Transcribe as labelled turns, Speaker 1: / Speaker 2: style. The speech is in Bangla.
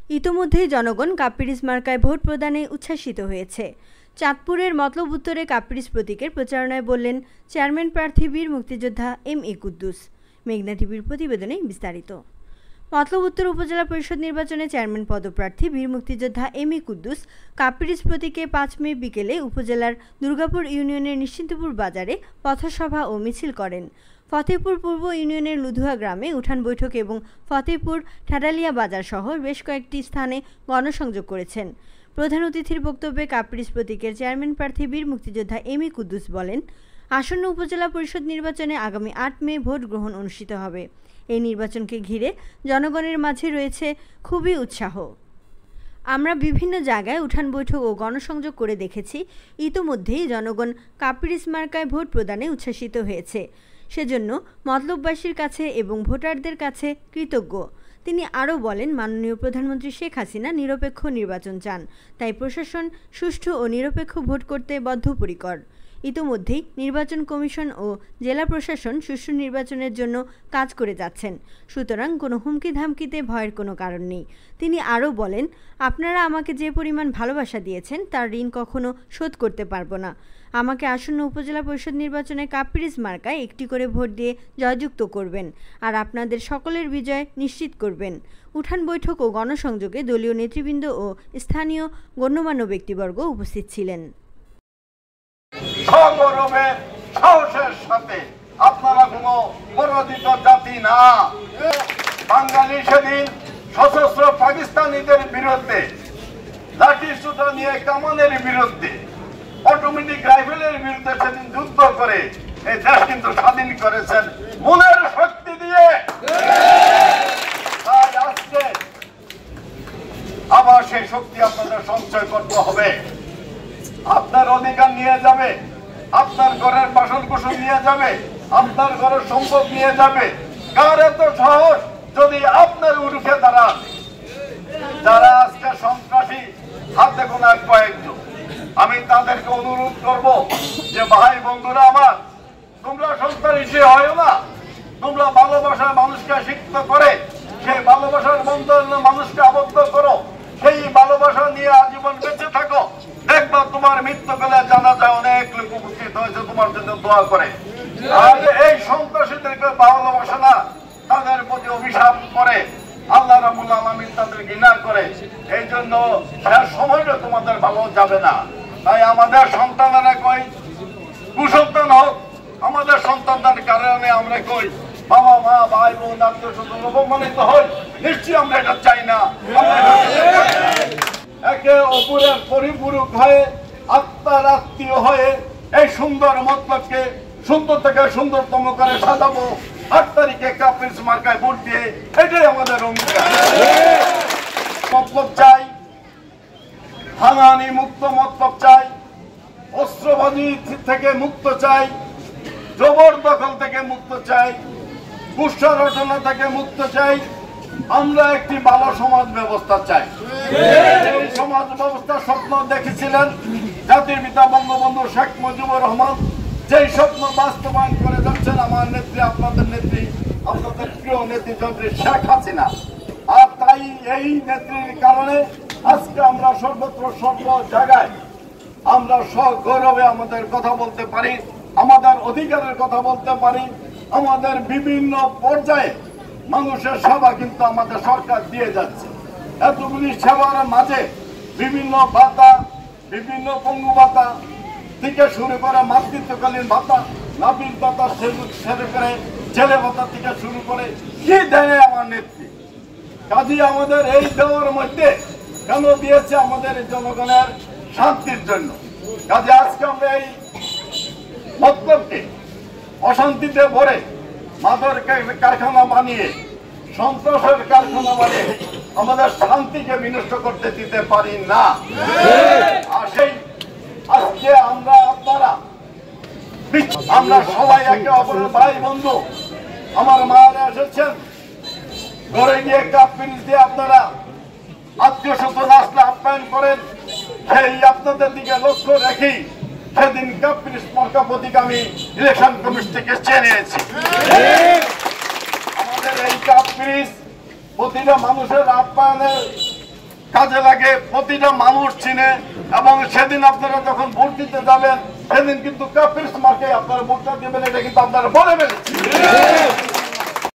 Speaker 1: ইতোমধ্যেই জনগণ কাপ্পিরিস মার্কায় ভোট প্রদানে উচ্ছ্বাসিত হয়েছে। চাঁদপুরের মতলব উত্তরে কাপ্পিরিস প্রতীকের প্রচারণায় বললেন চেয়ারম্যান প্রার্থী বীর মুক্তিযোদ্ধা এম.এ. কুদ্দুস। মেঘনা টিভির প্রতিবেদনে বিস্তারিত। মতলব উত্তর উপজেলা পরিষদ নির্বাচনে চেয়ারম্যান পদপ্রার্থী বীর মুক্তিযোদ্ধা এম.এ. কুদ্দুস কাপ্পিরিস প্রতীকে 5 মে বিকেলে উপজেলার দুর্গাপুর ইউনিয়নের নিশ্চিন্তপুর বাজারে পথসভা ও মিছিল করেন। ফতেপুর পূর্ব ইউনিয়নের লুধুয়া গ্রামে উঠান বৈঠক এবং ফতেপুর ঠাডালিয়া বাজার সহ বেশ কয়েকটি স্থানে গণসংযোগ করেছেন। প্রধান অতিথির বক্তব্যে কাপ্পিরিস প্রতীকের চেয়ারম্যান প্রার্থী বীর মুক্তিযোদ্ধা এম.এ. কুদ্দুস বলেন, আসন্ন উপজেলা পরিষদ নির্বাচনে আগামী 8 মে ভোট গ্রহণ অনুষ্ঠিত হবে। এই নির্বাচনকে ঘিরে জনগণের মাঝে রয়েছে খুবই উৎসাহ। আমরা বিভিন্ন জায়গায় উঠান বৈঠক ও গণসংযোগ করে দেখেছি, ইতোমধ্যেই জনগণ কাপ্পিরিস মার্কায় ভোট প্রদানে উচ্ছ্বাসিত হয়েছে। সেজন্য মতলববাসীর কাছে এবং ভোটারদের কাছে কৃতজ্ঞ। তিনি আরও বলেন, মাননীয় প্রধানমন্ত্রী শেখ হাসিনা নিরপেক্ষ নির্বাচন চান, তাই প্রশাসন সুষ্ঠু ও নিরপেক্ষ ভোট করতে বদ্ধপরিকর। ইতোমধ্যেই নির্বাচন কমিশন ও জেলা প্রশাসন সুষ্ঠু নির্বাচনের জন্য কাজ করে যাচ্ছেন, সুতরাং কোনো হুমকি ধামকিতে ভয়ের কোনো কারণ নেই। তিনি আরও বলেন, আপনারা আমাকে যে পরিমাণ ভালোবাসা দিয়েছেন তার ঋণ কখনো শোধ করতে পারবো না। আমাকে আসন্ন উপজেলা পরিষদ নির্বাচনে কাপ্পিরিস মার্কায় একটি করে ভোট দিয়ে জয়যুক্ত করবেন আর আপনাদের সকলের বিজয় নিশ্চিত করবেন। উঠান বৈঠক ও গণসংযোগে দলীয় নেতৃবৃন্দ ও স্থানীয় গণ্যমান্য ব্যক্তিবর্গ উপস্থিত ছিলেন।
Speaker 2: সগৌরবে সাহসের সাথে আপনারা কোনো পরাজিত জাতি না। বাঙালি সেদিন সশস্ত্র পাকিস্তানিদের বিরুদ্ধে, লাঠি সুতা নিয়ে কামানের বিরুদ্ধে, অটোমেটিক রাইফেলের বিরুদ্ধে সেদিন যুদ্ধ করে এই দেশ কিন্তু স্বাধীন করেছেন মনের শক্তি দিয়ে। তাই আজকে আবার সেই শক্তি আপনাদের সঞ্চয় করতে হবে। আপনার অধিকার নিয়ে যাবে, আপনার ঘরের বাসন কুসন নিয়ে যাবে, আপনার ঘরের সম্পদ নিয়ে যাবে। কার এত সাহস যদি আপনার উরুখে দাঁড়ান? যারা আজকে সন্ত্রাসী হাতে গোনা কয়েকজন, আমি তাদেরকে অনুরোধ করব যে ভাই বন্ধুরা আমার, তোমরা সন্ত্রাসী হয় না, তোমরা ভালোবাসার মানুষকে শিক্ষিত করে সেই ভালোবাসার বন্ধনে মানুষকে আবদ্ধ করো, সেই ভালোবাসা নিয়ে আজীবন বেঁচে থাকো। দেখবা তোমার মৃত্যুকালে জানা যায় অনেক লোক উপস্থিত হয়েছে তোমার জন্য দোয়া করে। আর এই সন্ত্রাসীদেরকে ভালোবাসা না, তাদের প্রতি অভিশাপ করে আল্লাহ রাব্বুল আলামিন তাদের ঘৃণা করে। এই জন্য সময়টা তোমাদের ভালো যাবে না। তাই আমাদের সন্তানেরা কই কুসন্তান হোক, আমাদের সন্তানদের কারণে আমরা কই বাবা মা ভাই বোন আত্মীয় স্বজন অপমানিত হই, নিশ্চয়ই আমরা এটা চাই না। একে অপরের পরিপূরক হয়ে আত্মার আত্মীয় হয়ে এই সুন্দর মতলবকে সুন্দর থেকে সুন্দরতম করে সাজাবো। 8 তারিখে কাপ্পিরিস মার্কায় ভোট দিয়ে, এটাই আমাদের অঙ্গীকার। মতলব চাই, হানাহানি মুক্ত মতলব চাই, অস্ত্রবাজি থেকে মুক্ত চাই, জবরদখল থেকে মুক্ত চাই, কুষ্ঠ রচনা থেকে মুক্ত চাই। আমরা একটি ভালো সমাজ ব্যবস্থা চাই। এই সমাজ ব্যবস্থার স্বপ্ন দেখেছিলেন জাতির পিতা বঙ্গবন্ধু শেখ মুজিবুর রহমান, যেই স্বপ্ন বাস্তবায়ন করে যাচ্ছেন আমার নেত্রী, আপনাদের নেত্রী, আপনাদের প্রিয় নেত্রী যন্ত্রী শেখ হাসিনা। আর তাই এই নেত্রীর কারণে আজকে আমরা সর্বত্র সর্ব জায়গায় আমরা সগৌরবে আমাদের কথা বলতে পারি, আমাদের অধিকারের কথা বলতে পারি। আমাদের বিভিন্ন পর্যায়ে মানুষের সেবা কিন্তু আমাদের সরকার দিয়ে যাচ্ছে। এতগুলি সেবার মাঝে বিভিন্ন ভাতা, বিভিন্ন পঙ্গু ভাতা থেকে শুরু করে মাতৃত্বকালীন ভাতা, নাপিত ভাতা শুরু করে ছেলে ভাতা থেকে শুরু করে কি দেয় আমার নেত্রী। কাজী আমাদের এই দেওয়ার মধ্যে কেন দিয়েছে? আমাদের জনগণের শান্তির জন্য। কাজে আজকে আমরা এই মতলবকে অশান্তিতে ভরে মাদর কারখানা বানিয়ে, সন্ত্রাসের কারখানা বানিয়ে আমাদের শান্তিকে বিনষ্ট করতে দিতে পারি না। আর সেই আজকে আমরা আপনারা আমরা সবাই একে অপরের ভাই বন্ধু। আমার মায়েরা এসেছেন, ঘরে গিয়ে কাপ্পিরিস দিয়ে আপনারা আত্মীয় স্বজন আসলে আপ্যায়ন করেন। সেই আপনাদের দিকে লক্ষ্য রেখেই সেদিন কাপ্পিরিস মার্কা প্রতীক আমি ইলেকশন কমিশন থেকে চেয়ে নিয়েছি। আমাদের এই কাপ্পিরিস প্রতিটা মানুষের আপ্যায়নের কাজে লাগে, প্রতিটা মানুষ চিনে। এবং সেদিন আপনারা যখন ভোট দিতে যাবেন সেদিন কিন্তু কাপিরিস মার্কে আপনারা ভোটটা দেবেন, এটা কিন্তু আপনারা বলে ফেলেছেন।